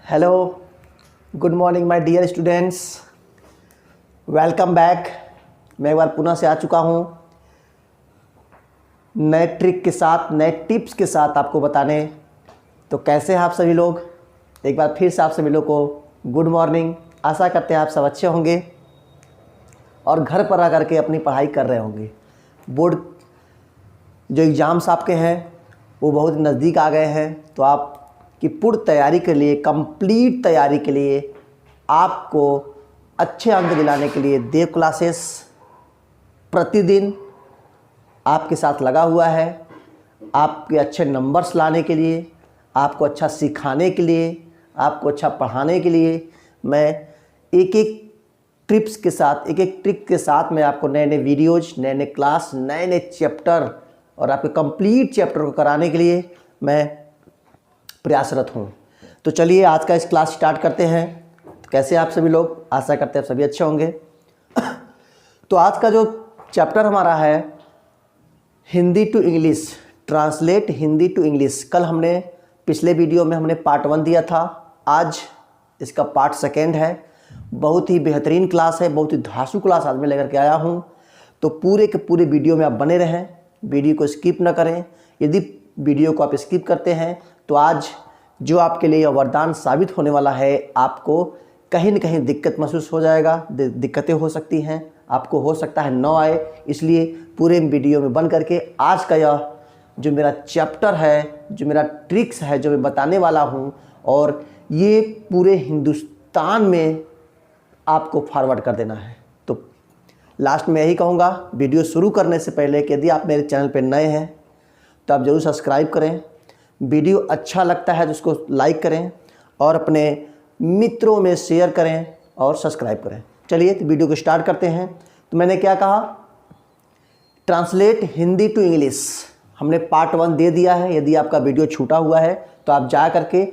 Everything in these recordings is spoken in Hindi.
Hello, good morning my dear students, welcome back. मैं एक बार पुनः से आ चुका हूँ नए ट्रिक के साथ, नए टिप्स के साथ आपको बताने। तो कैसे हैं आप सभी लोग? एक बार फिर से आप सभी लोग को गुड मॉर्निंग। आशा करते हैं आप सब अच्छे होंगे और घर पर आकर के अपनी पढ़ाई कर रहे होंगे। बोर्ड जो एग्ज़ाम्स आपके हैं वो बहुत नज़दीक आ गए हैं, तो आप की पूर्ण तैयारी के लिए, कंप्लीट तैयारी के लिए, आपको अच्छे अंक दिलाने के लिए देव क्लासेस प्रतिदिन आपके साथ लगा हुआ है। आपके अच्छे नंबर्स लाने के लिए, आपको अच्छा सिखाने के लिए, आपको अच्छा पढ़ाने के लिए मैं एक एक टिप्स के साथ, एक एक ट्रिक के साथ मैं आपको नए नए वीडियोज़, नए नए क्लास, नए नए चैप्टर और आपके कंप्लीट चैप्टर को कराने के लिए मैं प्रयासरत हूँ। तो चलिए आज का इस क्लास स्टार्ट करते हैं। तो कैसे आप सभी लोग? आशा करते हैं सभी अच्छे होंगे। तो आज का जो चैप्टर हमारा है Hindi to English, translate Hindi to English. कल हमने पिछले वीडियो में हमने पार्ट 1 दिया था, आज इसका पार्ट 2 है। बहुत ही बेहतरीन क्लास है, बहुत ही धांसू क्लास आज मैं लेकर के आया हूँ। तो पूरे के पूरे वीडियो में आप बने रहें, वीडियो को स्किप ना करें। यदि वीडियो को आप स्किप करते हैं तो आज जो आपके लिए वरदान साबित होने वाला है, आपको कहीं न कहीं दिक्कत महसूस हो जाएगा, दिक्कतें हो सकती हैं, आपको हो सकता है न आए। इसलिए पूरे वीडियो में बन करके आज का यह जो मेरा चैप्टर है, जो मेरा ट्रिक्स है, जो मैं बताने वाला हूँ, और ये पूरे हिंदुस्तान में आपको फॉरवर्ड कर देना है। तो लास्ट में यही कहूँगा, वीडियो शुरू करने से पहले कि यदि आप मेरे चैनल पर नए हैं तो आप ज़रूर सब्सक्राइब करें। वीडियो अच्छा लगता है तो उसको लाइक करें और अपने मित्रों में शेयर करें और सब्सक्राइब करें। चलिए तो वीडियो को स्टार्ट करते हैं। तो मैंने क्या कहा, ट्रांसलेट हिंदी टू इंग्लिश हमने पार्ट 1 दे दिया है। यदि आपका वीडियो छूटा हुआ है तो आप जा करके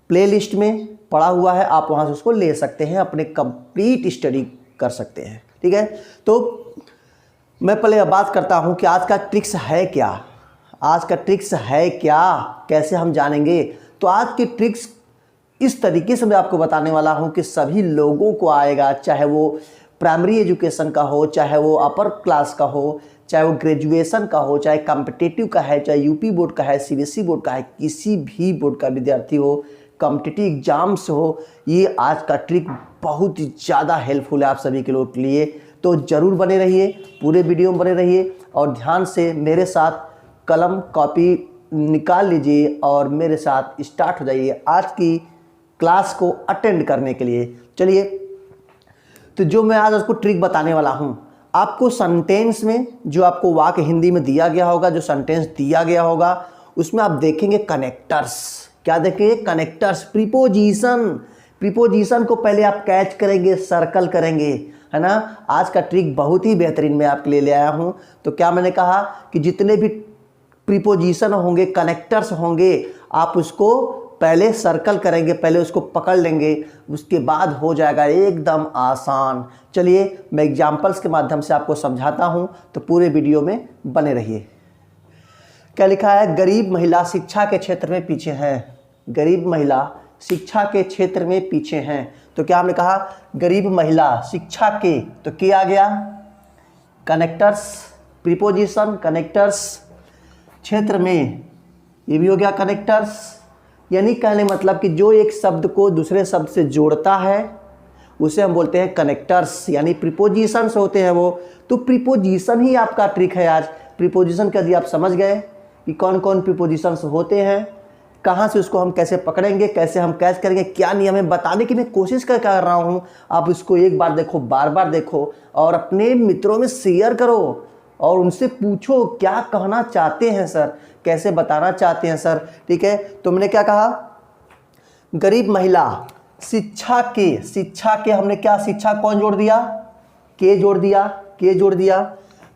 प्लेलिस्ट में पड़ा हुआ है, आप वहाँ से उसको ले सकते हैं, अपने कंप्लीट स्टडी कर सकते हैं। ठीक है, तो मैं पहले अब बात करता हूँ कि आज का ट्रिक्स है क्या। आज का ट्रिक्स है क्या, कैसे हम जानेंगे? तो आज की ट्रिक्स इस तरीके से मैं आपको बताने वाला हूं कि सभी लोगों को आएगा, चाहे वो प्राइमरी एजुकेशन का हो, चाहे वो अपर क्लास का हो, चाहे वो ग्रेजुएशन का हो, चाहे कॉम्पिटिटिव का है, चाहे यूपी बोर्ड का है, सीबीएसई बोर्ड का है, किसी भी बोर्ड का विद्यार्थी हो, कॉम्पिटिटिव एग्जाम्स हो, ये आज का ट्रिक बहुत ही ज़्यादा हेल्पफुल है आप सभी के लोगों के लिए। तो ज़रूर बने रहिए, पूरे वीडियो में बने रहिए और ध्यान से मेरे साथ कलम कॉपी निकाल लीजिए और मेरे साथ स्टार्ट हो जाइए आज की क्लास को अटेंड करने के लिए। चलिए, तो जो मैं आज आपको ट्रिक बताने वाला हूं, आपको सेंटेंस में जो आपको वाक्य हिंदी में दिया गया होगा, जो सेंटेंस दिया गया होगा, उसमें आप देखेंगे कनेक्टर्स। क्या देखेंगे? Connectors, preposition. प्रीपोजिशन को पहले आप कैच करेंगे, सर्कल करेंगे, है ना। आज का ट्रिक बहुत ही बेहतरीन मैं आपके लिए ले आया हूं। तो क्या मैंने कहा कि जितने भी प्रीपोजिशन होंगे, कनेक्टर्स होंगे, आप उसको पहले सर्कल करेंगे, पहले उसको पकड़ लेंगे, उसके बाद हो जाएगा एकदम आसान। चलिए मैं एग्जाम्पल्स के माध्यम से आपको समझाता हूं, तो पूरे वीडियो में बने रहिए। क्या लिखा है? गरीब महिला शिक्षा के क्षेत्र में पीछे है। गरीब महिला शिक्षा के क्षेत्र में पीछे हैं। तो क्या हमने कहा? गरीब महिला शिक्षा के, तो क्या आ गया? कनेक्टर्स, प्रीपोजिशन, कनेक्टर्स, क्षेत्र में, ये भी हो गया कनेक्टर्स। यानी कहने मतलब कि जो एक शब्द को दूसरे शब्द से जोड़ता है उसे हम बोलते हैं कनेक्टर्स, यानी प्रीपोजिशंस होते हैं वो। तो प्रीपोजिशन ही आपका ट्रिक है आज। प्रीपोजिशन का यदि आप समझ गए कि कौन कौन प्रीपोजिशंस होते हैं, कहाँ से उसको हम कैसे पकड़ेंगे, कैसे हम कैच करेंगे, क्या नियम है, बताने की मैं कोशिश कर रहा हूँ। आप इसको एक बार देखो, बार बार देखो और अपने मित्रों में शेयर करो और उनसे पूछो क्या कहना चाहते हैं सर, कैसे बताना चाहते हैं सर। ठीक है, तो मैंने क्या कहा? गरीब महिला शिक्षा के, शिक्षा के हमने क्या, शिक्षा कौन जोड़ दिया? के जोड़ दिया, के जोड़ दिया।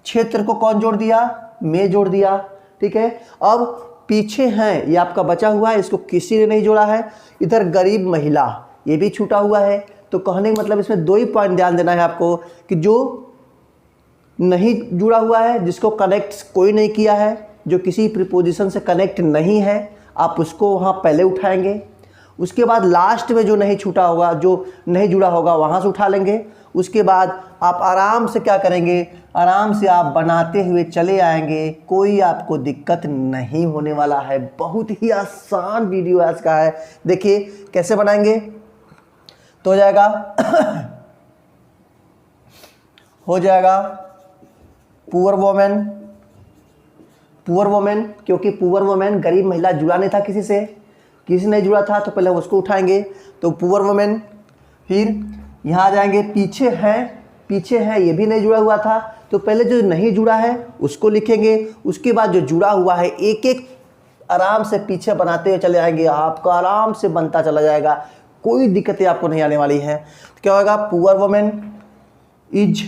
क्षेत्र को कौन जोड़ दिया? में जोड़ दिया। ठीक है, अब पीछे हैं, ये आपका बचा हुआ है, इसको किसी ने नहीं जोड़ा है। इधर गरीब महिला, ये भी छूटा हुआ है। तो कहने का मतलब इसमें 2 ही पॉइंट ध्यान देना है आपको कि जो नहीं जुड़ा हुआ है, जिसको कनेक्ट कोई नहीं किया है, जो किसी प्रीपोजिशन से कनेक्ट नहीं है, आप उसको वहाँ पहले उठाएंगे। उसके बाद लास्ट में जो नहीं छूटा होगा, जो नहीं जुड़ा होगा, वहाँ से उठा लेंगे। उसके बाद आप आराम से क्या करेंगे, आराम से आप बनाते हुए चले आएंगे, कोई आपको दिक्कत नहीं होने वाला है। बहुत ही आसान वीडियो आज का है। देखिए कैसे बनाएंगे तो हो जाएगा पुअर वोमेन, क्योंकि पुअर वोमेन गरीब महिला जुड़ा नहीं था किसी नहीं जुड़ा था, तो पहले उसको उठाएंगे, तो पुअर वोमेन। फिर यहाँ आ जाएंगे, पीछे है, ये भी नहीं जुड़ा हुआ था, तो पहले जो नहीं जुड़ा है उसको लिखेंगे। उसके बाद जो जुड़ा हुआ है एक एक आराम से पीछे बनाते हुए चले आएंगे, आपका आराम से बनता चला जाएगा, कोई दिक्कतें आपको नहीं आने वाली है। तो क्या होगा, पुअर वोमेन इज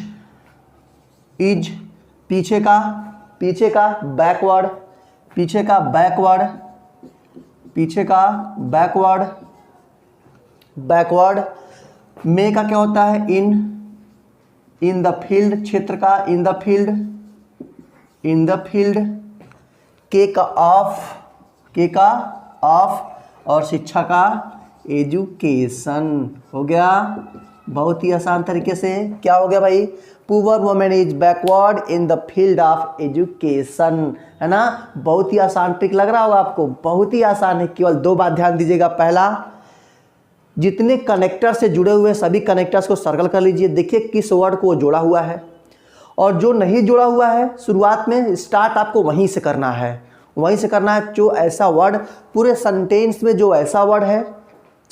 पीछे का बैकवर्ड। मे का क्या होता है, इन द फील्ड, क्षेत्र का इन द फील्ड। के का ऑफ और शिक्षा का एजुकेशन। हो गया बहुत ही आसान तरीके से। क्या हो गया भाई, poor women is backward in the field of education, है ना। बहुत ही आसान ट्रिक लग रहा होगा आपको, बहुत ही आसान है। केवल 2 बात ध्यान दीजिएगा। पहला, जितने कनेक्टर से जुड़े हुए सभी कनेक्टर्स को सर्कल कर लीजिए, देखिए किस वर्ड को जोड़ा हुआ है, और जो नहीं जुड़ा हुआ है शुरुआत में स्टार्ट आपको वहीं से करना है, जो ऐसा वर्ड पूरे सेंटेंस में, जो ऐसा वर्ड है,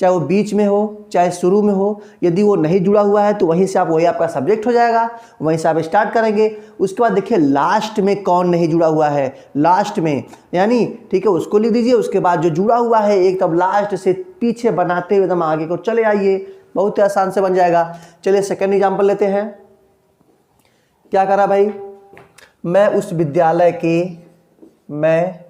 चाहे वो बीच में हो चाहे शुरू में हो, यदि वो नहीं जुड़ा हुआ है तो वहीं से वही आपका सब्जेक्ट हो जाएगा, वहीं से आप स्टार्ट करेंगे। उसके बाद देखिए लास्ट में कौन नहीं जुड़ा हुआ है, लास्ट में यानी ठीक है उसको लिख दीजिए। उसके बाद जो जुड़ा हुआ है एक तब लास्ट से पीछे बनाते हुए एकदम आगे को चले आइए, बहुत ही आसान से बन जाएगा। चलिए सेकेंड एग्जाम्पल लेते हैं। क्या करा भाई, मैं उस विद्यालय के एक मेहनती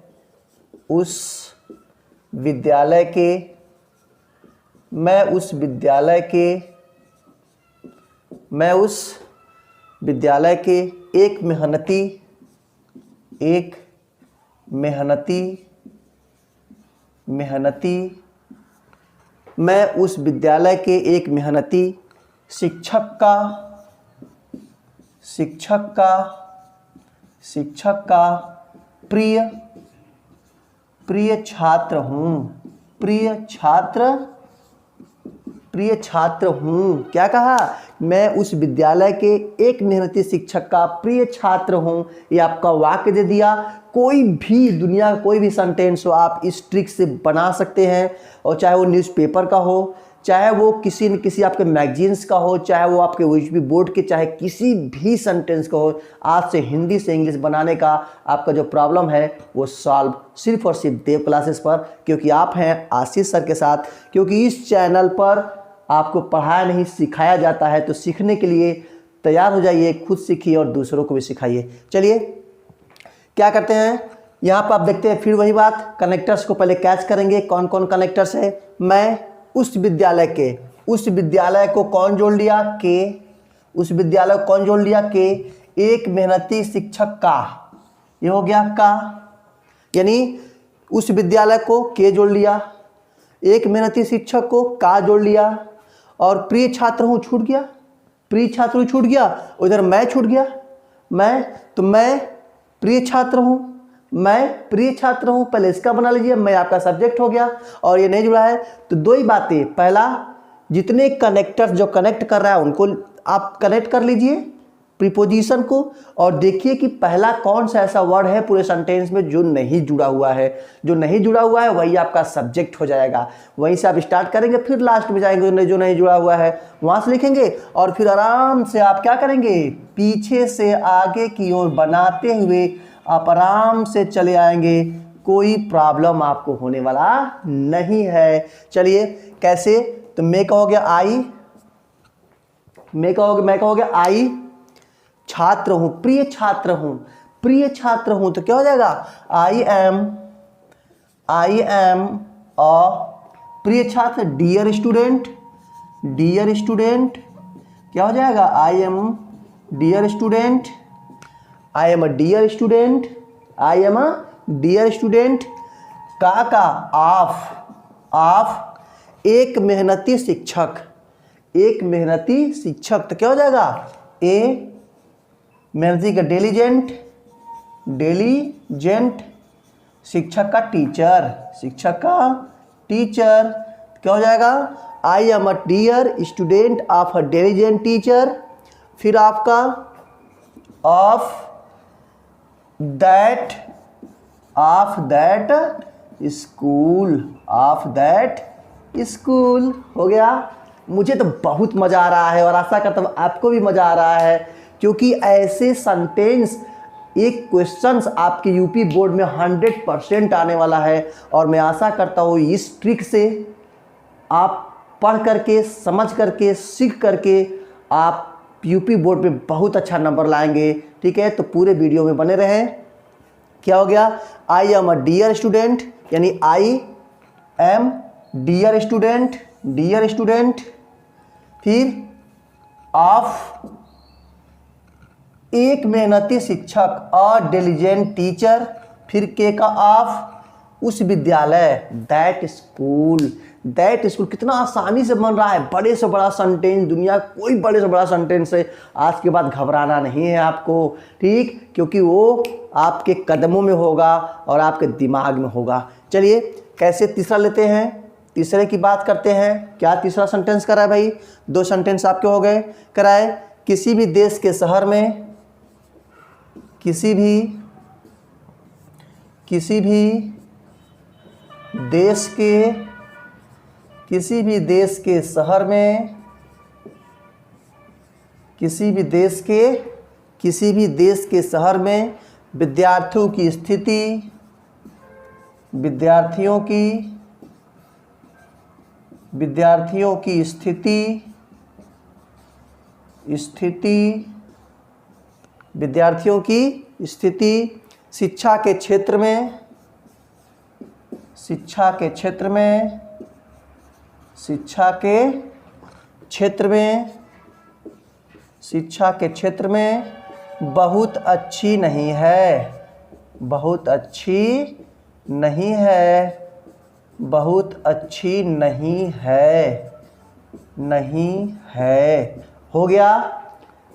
शिक्षक का प्रिय छात्र हूँ। क्या कहा, मैं उस विद्यालय के एक मेहनती शिक्षक का प्रिय छात्र हूँ। ये आपका वाक्य दे दिया। कोई भी दुनिया का कोई भी सेंटेंस हो आप इस ट्रिक से बना सकते हैं, और चाहे वो न्यूज़पेपर का हो, चाहे वो किसी न किसी आपके मैगजीन्स का हो, चाहे वो आपके यूपी बोर्ड के, चाहे किसी भी सेंटेंस का हो। आज से हिंदी से इंग्लिश बनाने का आपका जो प्रॉब्लम है वो सॉल्व सिर्फ और सिर्फ देव क्लासेस पर, क्योंकि आप हैं आशीष सर के साथ। क्योंकि इस चैनल पर आपको पढ़ाया नहीं सिखाया जाता है, तो सीखने के लिए तैयार हो जाइए, खुद सीखिए और दूसरों को भी सिखाइए। चलिए क्या करते हैं, यहाँ पर आप देखते हैं फिर वही बात, कनेक्टर्स को पहले कैच करेंगे। कौन कौन कनेक्टर्स है, मैं उस विद्यालय को कौन जोड़ लिया, के। उस विद्यालय को कौन जोड़ लिया, के। एक मेहनती शिक्षक का, ये हो गया का, यानी उस विद्यालय को के जोड़ लिया, एक मेहनती शिक्षक को का जोड़ लिया, और प्रिय छात्र हूँ छूट गया, उधर मैं छूट गया, मैं प्रिय छात्र हूँ, पहले इसका बना लीजिए, मैं आपका सब्जेक्ट हो गया। और ये नहीं जुड़ा है तो 2 ही बातें, पहला जितने कनेक्टर्स जो कनेक्ट कर रहा है उनको आप कनेक्ट कर लीजिए प्रीपोजिशन को, और देखिए कि पहला कौन सा ऐसा वर्ड है पूरे सेंटेंस में जो नहीं जुड़ा हुआ है। जो नहीं जुड़ा हुआ है वही आपका सब्जेक्ट हो जाएगा, वहीं से आप स्टार्ट करेंगे, फिर लास्ट में जाएंगे जो नहीं जुड़ा हुआ है वहाँ से लिखेंगे, और फिर आराम से आप क्या करेंगे, पीछे से आगे की ओर बनाते हुए आप आराम से चले आएंगे, कोई प्रॉब्लम आपको होने वाला नहीं है। चलिए कैसे, तो मैं कहोगे आई, छात्र हूं, प्रिय छात्र हूं, तो क्या हो जाएगा, आई एम अ प्रिय छात्र, डियर स्टूडेंट, क्या हो जाएगा, I am a dear student, का ऑफ, एक मेहनती शिक्षक, एक मेहनती शिक्षक तो क्या हो जाएगा, ए मेहनती का डिलीजेंट, डिलीजेंट शिक्षक का टीचर, शिक्षक का टीचर क्या हो जाएगा, I am a dear student of a diligent teacher. फिर आपका of that school, of that school हो गया। मुझे तो बहुत मज़ा आ रहा है और आशा करता हूँ आपको भी मज़ा आ रहा है, क्योंकि ऐसे सेंटेंस एक क्वेश्चंस आपके यूपी बोर्ड में 100% आने वाला है। और मैं आशा करता हूँ इस ट्रिक से आप पढ़ करके, समझ करके, सीख करके आप यूपी बोर्ड में बहुत अच्छा नंबर लाएंगे। ठीक है, तो पूरे वीडियो में बने रहें। क्या हो गया, I am a dear student, यानी I am dear student, dear student. फिर ऑफ एक मेहनती शिक्षक, अ डिलीजेंट टीचर। फिर के का ऑफ उस विद्यालय, दैट स्कूल, दैट स्कूल। कितना आसानी से बन रहा है, बड़े से बड़ा सेंटेंस, दुनिया कोई बड़े से बड़ा सेंटेंस है। आज के बाद घबराना नहीं है आपको, ठीक, क्योंकि वो आपके कदमों में होगा और आपके दिमाग में होगा। चलिए कैसे तीसरा लेते हैं, तीसरे की बात करते हैं। क्या तीसरा सेंटेंस करा है भाई, 2 सेंटेंस आपके हो गए। कराए, किसी भी देश के शहर में, किसी भी देश के शहर में, किसी भी देश के शहर में विद्यार्थियों की स्थिति, विद्यार्थियों की स्थिति शिक्षा के क्षेत्र में, बहुत अच्छी नहीं है, बहुत अच्छी नहीं है। हो गया,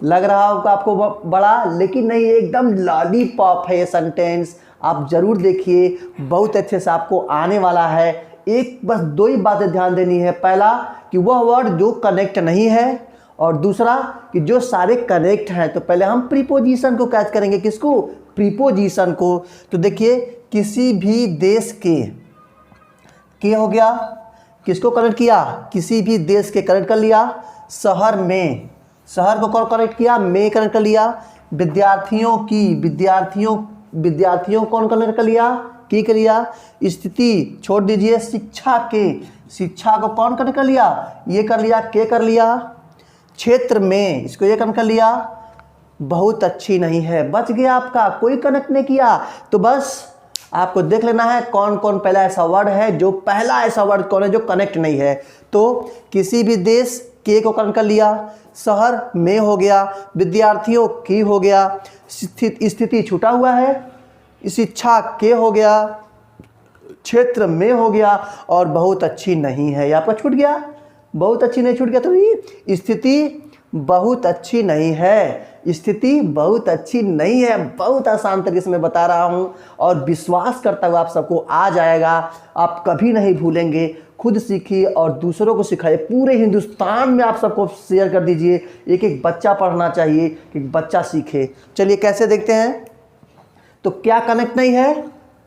लग रहा होगा आपको बड़ा, लेकिन नहीं, एकदम लॉलीपॉप है ये सेंटेंस। आप जरूर देखिए, बहुत अच्छे से आपको आने वाला है। एक बस 2 ही बातें ध्यान देनी है। पहला कि वह वर्ड जो कनेक्ट नहीं है, और दूसरा कि जो सारे कनेक्ट हैं। तो पहले हम प्रीपोजिशन को कैच करेंगे, किसको, प्रीपोजिशन को। तो देखिए, किसी भी देश के हो गया, किसको कनेक्ट किया, किसी भी देश के कनेक्ट कर लिया। शहर में, शहर को कौन कनेक्ट किया, में कनेक्ट कर लिया। विद्यार्थियों कौन कनेक्ट कर लिया, की कर लिया। स्थिति छोड़ दीजिए, शिक्षा को कौन कनेक्ट कर लिया, ये कर लिया, के कर लिया। क्षेत्र में, इसको ये कनेक्ट कर लिया। बहुत अच्छी नहीं है, बच गया आपका, कोई कनेक्ट नहीं किया। तो बस आपको देख लेना है कौन कौन पहला ऐसा वर्ड है जो, पहला ऐसा वर्ड कौन है जो कनेक्ट नहीं है। तो किसी भी देश, के को कनेक्ट कर लिया। शहर में हो गया, विद्यार्थियों की हो गया, स्थिति छूटा हुआ है, शिक्षा के हो गया, क्षेत्र में हो गया, और बहुत अच्छी नहीं है, ये आपका छूट गया। बहुत अच्छी नहीं छूट गया, तो ये स्थिति बहुत अच्छी नहीं है, स्थिति बहुत अच्छी नहीं है। बहुत आसान तरीके से मैं बता रहा हूँ और विश्वास करता हूँ आप सबको आ जाएगा, आप कभी नहीं भूलेंगे। खुद सीखिए और दूसरों को सिखाइए, पूरे हिंदुस्तान में आप सबको शेयर कर दीजिए। एक एक बच्चा पढ़ना चाहिए, एक बच्चा सीखे। चलिए कैसे देखते हैं। तो क्या कनेक्ट नहीं है,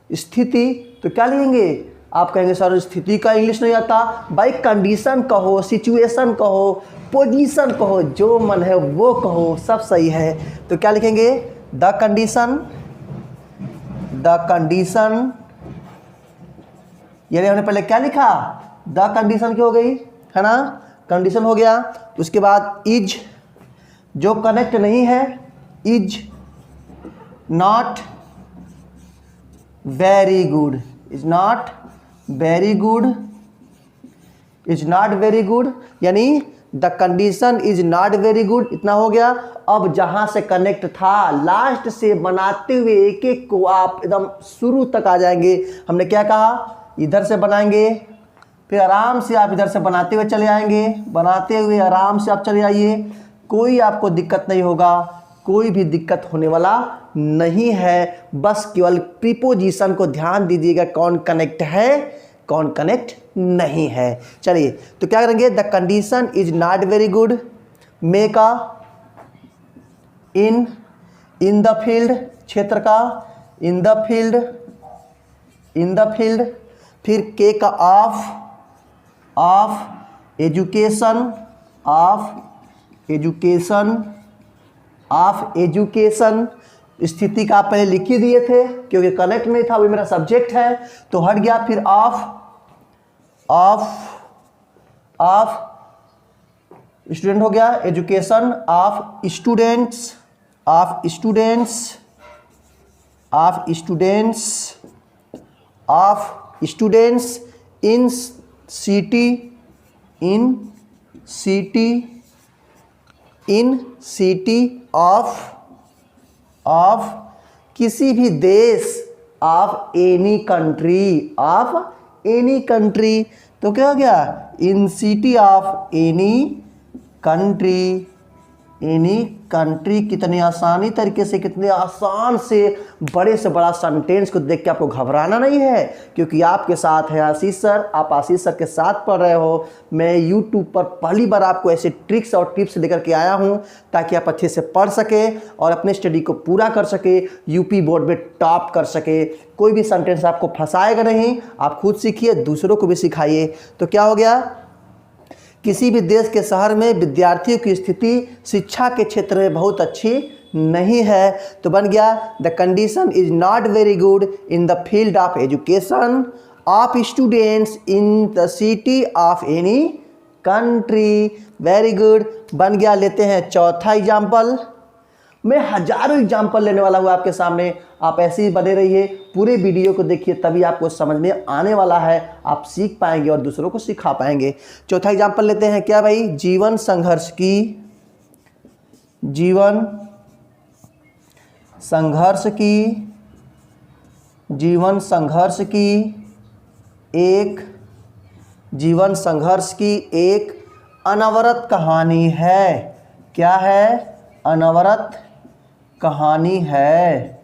स्थिति, तो क्या लिखेंगे, आप कहेंगे सर स्थिति का इंग्लिश नहीं आता। भाई कंडीशन कहो, सिचुएशन कहो, पोजीशन कहो, जो मन है वो कहो, सब सही है। तो क्या लिखेंगे, द कंडीशन, यानी हमने पहले क्या लिखा, द कंडीशन की हो गई है ना, कंडीशन हो गया। उसके बाद इज, जो कनेक्ट नहीं है, is not very good, is not very good, यानी the condition is not very good, इतना हो गया। अब जहां से कनेक्ट था, लास्ट से बनाते हुए एक एक को आप एकदम शुरू तक आ जाएंगे। हमने क्या कहा, इधर से बनाएंगे फिर आराम से आप इधर से बनाते हुए चले आएंगे, बनाते हुए आराम से आप चले आइए, कोई आपको दिक्कत नहीं होगा, कोई भी दिक्कत होने वाला नहीं है। बस केवल प्रीपोजिशन को ध्यान दीजिएगा, कौन कनेक्ट है कौन कनेक्ट नहीं है। चलिए तो क्या करेंगे, the condition is not very good, make a in the field, क्षेत्र का, इन द फील्ड, फिर के का ऑफ एजुकेशन, स्थिति का आप पहले लिख ही दिए थे क्योंकि कनेक्ट नहीं था, वो मेरा सब्जेक्ट है तो हट गया। फिर ऑफ स्टूडेंट हो गया, education of students in city of किसी भी देश, ऑफ एनी कंट्री, तो क्या हो गया, इन सिटी ऑफ एनी कंट्री। कितनी आसानी तरीके से, कितने आसान से बड़े से बड़ा सेंटेंस को देख के आपको घबराना नहीं है क्योंकि आपके साथ है आशीष सर, आप आशीष सर के साथ पढ़ रहे हो। मैं यूट्यूब पर पहली बार आपको ऐसे ट्रिक्स और टिप्स लेकर के आया हूं ताकि आप अच्छे से पढ़ सके और अपने स्टडी को पूरा कर सके, यूपी बोर्ड में टॉप कर सके। कोई भी सेंटेंस आपको फंसाएगा नहीं, आप खुद सीखिए, दूसरों को भी सिखाइए। तो क्या हो गया, किसी भी देश के शहर में विद्यार्थियों की स्थिति शिक्षा के क्षेत्र में बहुत अच्छी नहीं है, तो बन गया the condition is not very good in the field of education of students in the city of any country. Very good, बन गया। लेते हैं चौथा एग्जाम्पल। मैं हजारों एग्जाम्पल लेने वाला हूँ आपके सामने, आप ऐसे ही बने रहिए, पूरे वीडियो को देखिए, तभी आपको समझ में आने वाला है, आप सीख पाएंगे और दूसरों को सिखा पाएंगे। चौथा एग्जाम्पल लेते हैं, क्या भाई, जीवन संघर्ष की एक अनवरत कहानी है। क्या है, अनवरत कहानी है।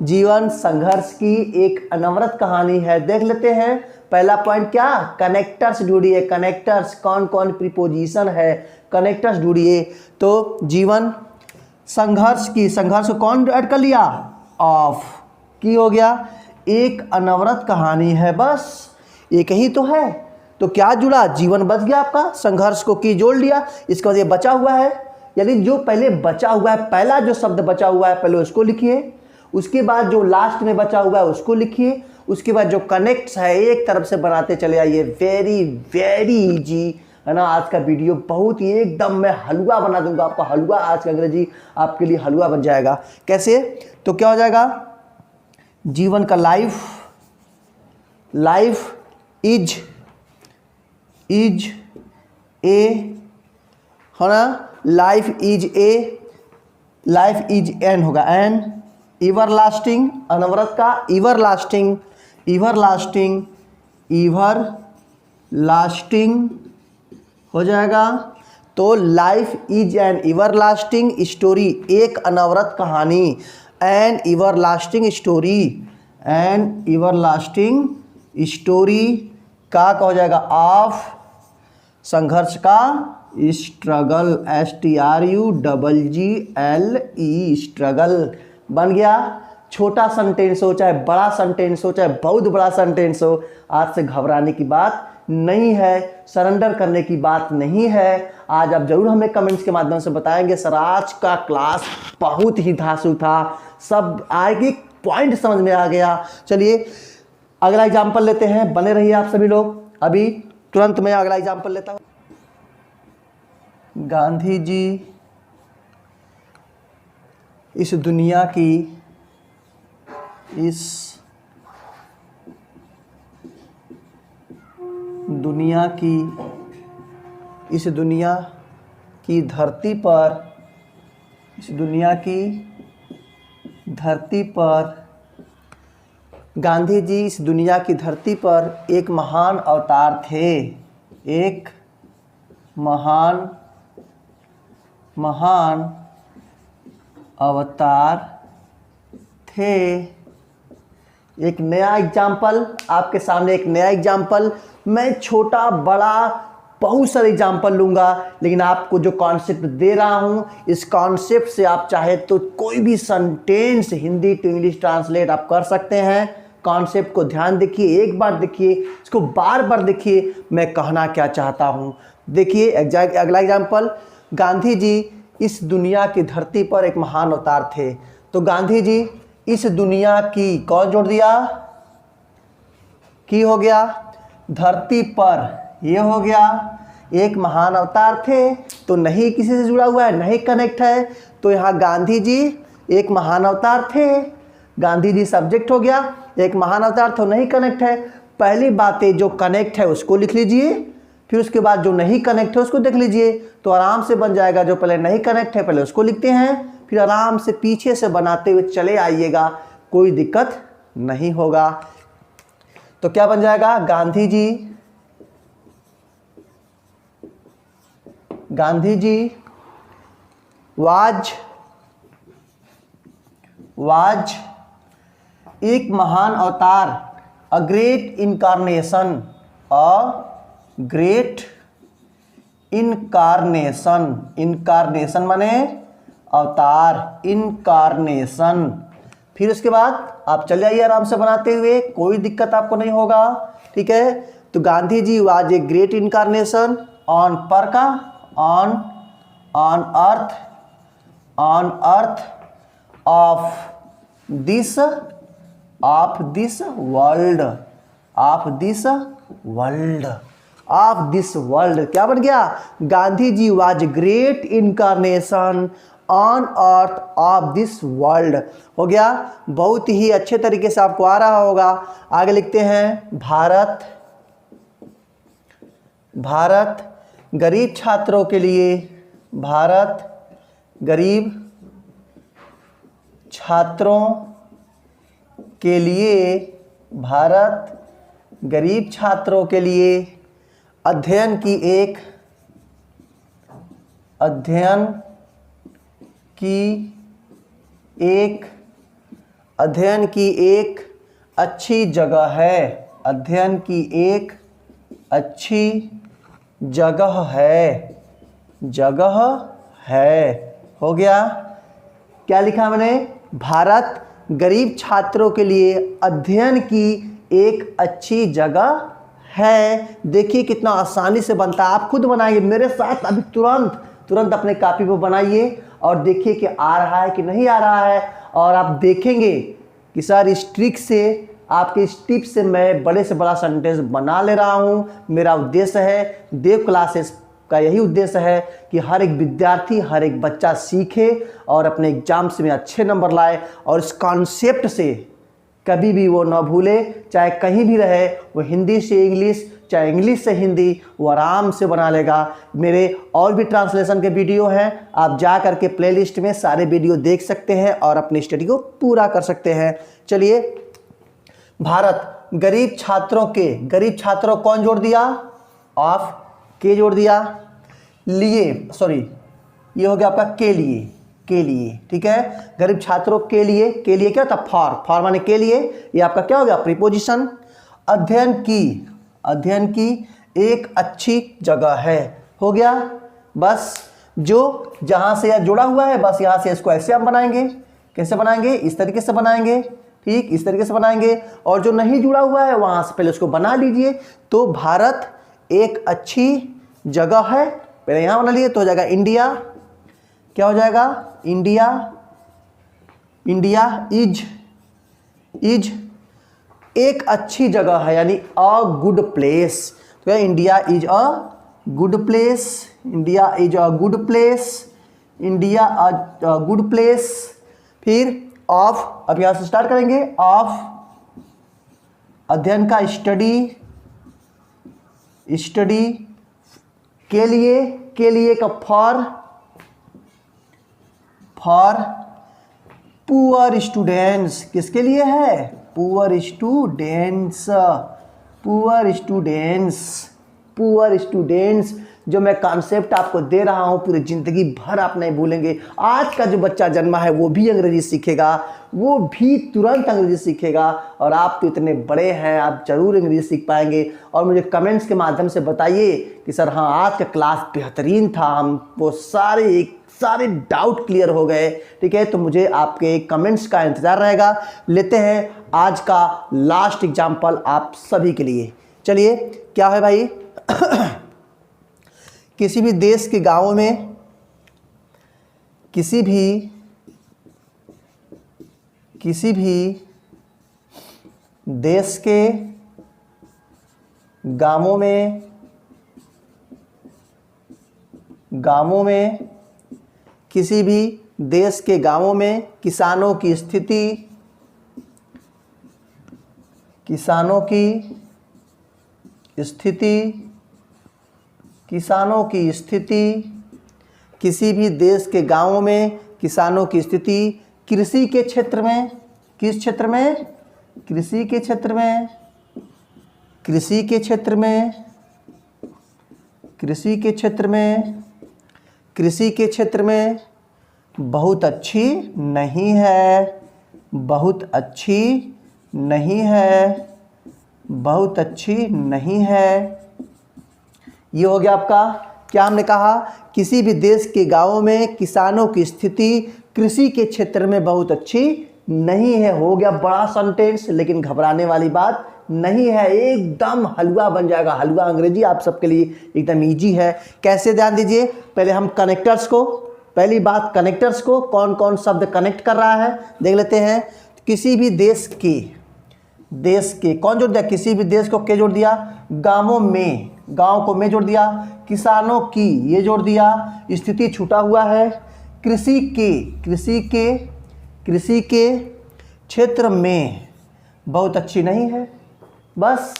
जीवन संघर्ष की एक अनवरत कहानी है। देख लेते हैं पहला पॉइंट, क्या, कनेक्टर्स ढूंढिए। कनेक्टर्स कौन कौन प्रीपोजिशन है, कनेक्टर्स ढूंढिए। तो जीवन संघर्ष को कौन ऐड कर लिया, ऑफ की हो गया। एक अनवरत कहानी है, बस एक ही तो है, तो क्या जुड़ा, जीवन बच गया आपका, संघर्ष को की जोड़ लिया, इसका मतलब ये बचा हुआ है, यानी जो पहले बचा हुआ है, पहला जो शब्द बचा हुआ है पहले उसको लिखिए, उसके बाद जो लास्ट में बचा हुआ है उसको लिखिए, उसके बाद जो कनेक्ट्स है एक तरफ से बनाते चले आइए। वेरी वेरी इजी है ना। आज का वीडियो बहुत ही एकदम मैं हलवा बना दूंगा आपका, हलवा, आज का अंग्रेजी आपके लिए हलवा बन जाएगा। कैसे, तो क्या हो जाएगा, जीवन का लाइफ इज ए, है ना, लाइफ इज एन होगा, एन एवरलास्टिंग, अनवरत का एवरलास्टिंग हो जाएगा। तो life is an everlasting story, एक अनवरत कहानी, एन एवरलास्टिंग स्टोरी का हो जाएगा ऑफ संघर्ष का, स्ट्रगल, STRUGGLE, स्ट्रगल बन गया। छोटा सेंटेंस हो चाहे बड़ा सेंटेंस हो, चाहे बहुत बड़ा सेंटेंस हो, आज से घबराने की बात नहीं है, सरेंडर करने की बात नहीं है। आज आप जरूर हमें कमेंट्स के माध्यम से बताएंगे सर आज का क्लास बहुत ही धांसू था, सब आगे पॉइंट समझ में आ गया। चलिए अगला एग्जाम्पल लेते हैं, बने रहिए आप सभी लोग। अभी तुरंत मैं अगला एग्जाम्पल लेता हूँ। गांधी जी इस दुनिया की धरती पर गांधी जी इस दुनिया की धरती पर एक महान अवतार थे। एक महान अवतार थे। एक नया एग्जाम्पल आपके सामने, एक नया एग्जाम्पल। मैं छोटा बड़ा बहुत सारे एग्जाम्पल लूँगा, लेकिन आपको जो कॉन्सेप्ट दे रहा हूँ, इस कॉन्सेप्ट से आप चाहे तो कोई भी sentence Hindi to English translate आप कर सकते हैं। कॉन्सेप्ट को ध्यान देखिए, एक बार देखिए, इसको बार बार देखिए, मैं कहना क्या चाहता हूँ। देखिए अगला एग्जाम्पल, गांधी जी इस दुनिया की धरती पर एक महान अवतार थे। तो गांधी जी इस दुनिया की, कौन जोड़ दिया, की हो गया, धरती पर, ये हो गया, एक महान अवतार थे। तो नहीं किसी से जुड़ा हुआ है, नहीं कनेक्ट है, तो यहाँ गांधी जी एक महान अवतार थे। गांधी जी सब्जेक्ट हो गया, एक महान अवतार तो नहीं कनेक्ट है। पहली बातें जो कनेक्ट है उसको लिख लीजिए, फिर उसके बाद जो नहीं कनेक्ट है उसको देख लीजिए, तो आराम से बन जाएगा। जो पहले नहीं कनेक्ट है पहले उसको लिखते हैं, फिर आराम से पीछे से बनाते हुए चले आइएगा, कोई दिक्कत नहीं होगा। तो क्या बन जाएगा, गांधी जी वाज एक महान अवतार, अ ग्रेट इनकारनेशन, इनकारनेशन माने अवतार, इनकारनेशन। फिर उसके बाद आप चले आइए आराम से बनाते हुए, कोई दिक्कत आपको नहीं होगा, ठीक है। तो Gandhi ji was a great incarnation on पर का, on earth of this world, क्या बन गया, Gandhi ji was great incarnation on earth of this world, हो गया। बहुत ही अच्छे तरीके से आपको आ रहा होगा। आगे लिखते हैं, भारत गरीब छात्रों के लिए, भारत गरीब छात्रों के लिए अध्ययन की एक अच्छी जगह है, अध्ययन की एक अच्छी जगह है, हो गया। क्या लिखा मैंने, भारत गरीब छात्रों के लिए अध्ययन की एक अच्छी जगह है। देखिए कितना आसानी से बनता है, आप खुद बनाइए मेरे साथ अभी, तुरंत अपने कॉपी पर बनाइए और देखिए कि आ रहा है कि नहीं आ रहा है। और आप देखेंगे कि सर इस ट्रिक से, आपके इस टिप से मैं बड़े से बड़ा सेंटेंस बना ले रहा हूँ। मेरा उद्देश्य है, देव क्लासेस का यही उद्देश्य है कि हर एक विद्यार्थी, हर एक बच्चा सीखे और अपने एग्जाम्स में अच्छे नंबर लाए, और इस कॉन्सेप्ट से कभी भी वो ना भूले, चाहे कहीं भी रहे, वो हिंदी से इंग्लिश, चाहे इंग्लिश से हिंदी, वो आराम से बना लेगा। मेरे और भी ट्रांसलेशन के वीडियो हैं, आप जा करके प्लेलिस्ट में सारे वीडियो देख सकते हैं और अपनी स्टडी को पूरा कर सकते हैं। चलिए, भारत गरीब छात्रों कौन जोड़ दिया, ऑफ के जोड़ दिया, लिए, सॉरी ये हो गया आपका के लिए, ठीक है। गरीब छात्रों के लिए क्या था, फॉर माने के लिए, ये आपका क्या हो गया, प्रीपोजिशन। अध्ययन की एक अच्छी जगह है, हो गया। बस जो जहां से यह जुड़ा हुआ है, बस यहां से इसको ऐसे हम बनाएंगे। कैसे बनाएंगे, इस तरीके से बनाएंगे, ठीक, इस तरीके से बनाएंगे। और जो नहीं जुड़ा हुआ है वहां से पहले उसको बना लीजिए। तो भारत एक अच्छी जगह है, पहले यहां बना लिए तो हो जाएगा इंडिया, क्या हो जाएगा, इंडिया इज एक अच्छी जगह है, यानी अ गुड प्लेस। तो India is a good place, फिर ऑफ, अब यहां से स्टार्ट करेंगे, ऑफ अध्ययन का, स्टडी के लिए का फॉर पुअर स्टूडेंट्स, किसके लिए है, poor students, poor students, poor students. जो मैं कॉन्सेप्ट आपको दे रहा हूँ पूरी ज़िंदगी भर आप नहीं भूलेंगे। आज का जो बच्चा जन्मा है वो भी अंग्रेजी सीखेगा, वो भी तुरंत अंग्रेजी सीखेगा। और आप तो इतने बड़े हैं, आप ज़रूर अंग्रेजी सीख पाएंगे। और मुझे कमेंट्स के माध्यम से बताइए कि सर हाँ आज का क्लास बेहतरीन था, हम वो सारे डाउट क्लियर हो गए। ठीक है, तो मुझे आपके कमेंट्स का इंतज़ार रहेगा। लेते हैं आज का लास्ट एग्जाम्पल आप सभी के लिए। चलिए, क्या है भाई किसी भी देश के गांवों में, किसी भी देश के गांवों में किसी भी देश के गांवों में किसानों की स्थिति किसी भी देश के गांवों में किसानों की स्थिति कृषि के क्षेत्र में, किस क्षेत्र में? कृषि के क्षेत्र में, कृषि के क्षेत्र में, कृषि के क्षेत्र में, कृषि के क्षेत्र में बहुत अच्छी नहीं है, बहुत अच्छी नहीं है, बहुत अच्छी नहीं है। ये हो गया आपका, क्या हमने कहा? किसी भी देश के गांवों में किसानों की स्थिति कृषि के क्षेत्र में बहुत अच्छी नहीं है। हो गया बड़ा सेंटेंस, लेकिन घबराने वाली बात नहीं है, एकदम हलवा बन जाएगा। हलवा अंग्रेजी आप सबके लिए एकदम इजी है। कैसे? ध्यान दीजिए, पहले हम कनेक्टर्स को, पहली बात कनेक्टर्स को, कौन कौन शब्द कनेक्ट कर रहा है देख लेते हैं। किसी भी देश के कौन जोड़ दिया? किसी भी देश को के जोड़ दिया? गांवों में, गांव को में जोड़ दिया। किसानों की ये जोड़ दिया, स्थिति छूटा हुआ है। कृषि के क्षेत्र में बहुत अच्छी नहीं है। बस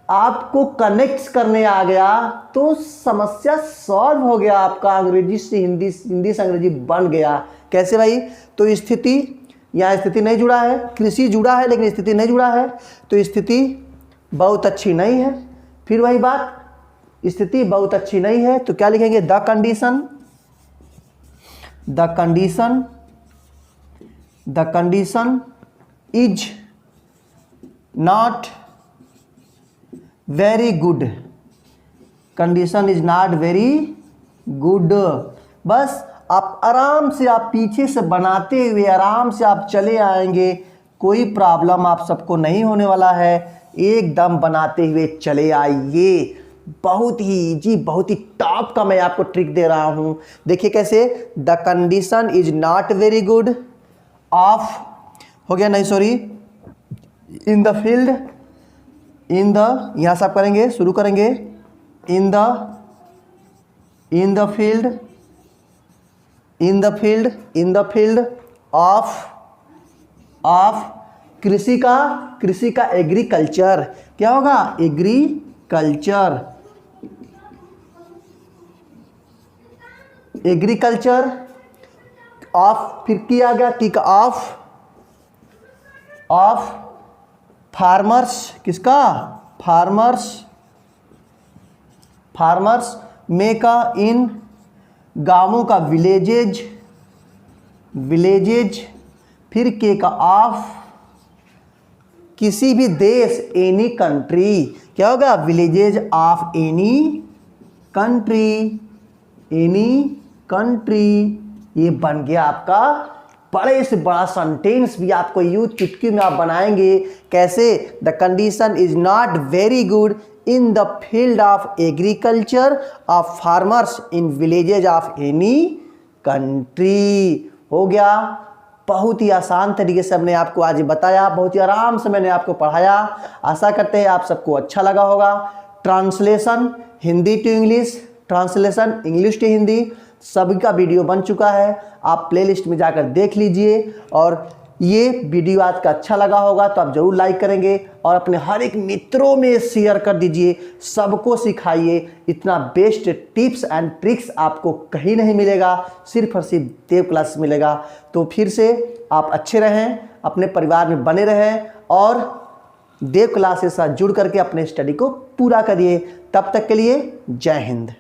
आपको कनेक्ट करने आ गया तो समस्या सॉल्व हो गया आपका। अंग्रेजी से हिंदी, हिंदी से अंग्रेजी बन गया। कैसे भाई? तो स्थिति, यहाँ स्थिति नहीं जुड़ा है, कृषि जुड़ा है लेकिन स्थिति नहीं जुड़ा है, तो स्थिति बहुत अच्छी नहीं है। फिर वही बात, स्थिति बहुत अच्छी नहीं है तो क्या लिखेंगे? The condition is not very good, condition is not very good. बस आप आराम से, आप पीछे से बनाते हुए आराम से आप चले आएंगे, कोई प्रॉब्लम आप सबको नहीं होने वाला है। एकदम बनाते हुए चले आइए। बहुत ही इजी, बहुत ही टॉप का मैं आपको ट्रिक दे रहा हूं। देखिए कैसे, the condition is not very good of, हो गया नहीं sorry, in the field, in the, यहां से आप करेंगे, शुरू करेंगे, इन द फील्ड ऑफ कृषि का एग्रीकल्चर। क्या होगा? एग्रीकल्चर ऑफ, फिर किया गया किक ऑफ फार्मर्स, किसका? फार्मर्स में का इन गांवों का विलेजेज, फिर के का ऑफ किसी भी देश, एनी कंट्री। क्या होगा? Villages of any country. ये बन गया आपका बड़े से बड़ा सेंटेंस भी आपको यूथ चुटकी में आप बनाएंगे। कैसे? The condition is not very good in the field of agriculture of farmers in villages of any country. हो गया। बहुत ही आसान तरीके से हमने आपको आज बताया, बहुत ही आराम से मैंने आपको पढ़ाया। आशा करते हैं आप सबको अच्छा लगा होगा। Translation Hindi to English, translation English to Hindi, सभी का वीडियो बन चुका है। आप प्लेलिस्ट में जाकर देख लीजिए। और ये वीडियो आज का अच्छा लगा होगा तो आप ज़रूर लाइक करेंगे और अपने हर एक मित्रों में शेयर कर दीजिए, सबको सिखाइए। इतना बेस्ट टिप्स एंड ट्रिक्स आपको कहीं नहीं मिलेगा, सिर्फ और सिर्फ देव क्लास मिलेगा। तो फिर से आप अच्छे रहें, अपने परिवार में बने रहें और देव क्लास के साथ जुड़ करके अपने स्टडी को पूरा करिए। तब तक के लिए जय हिंद।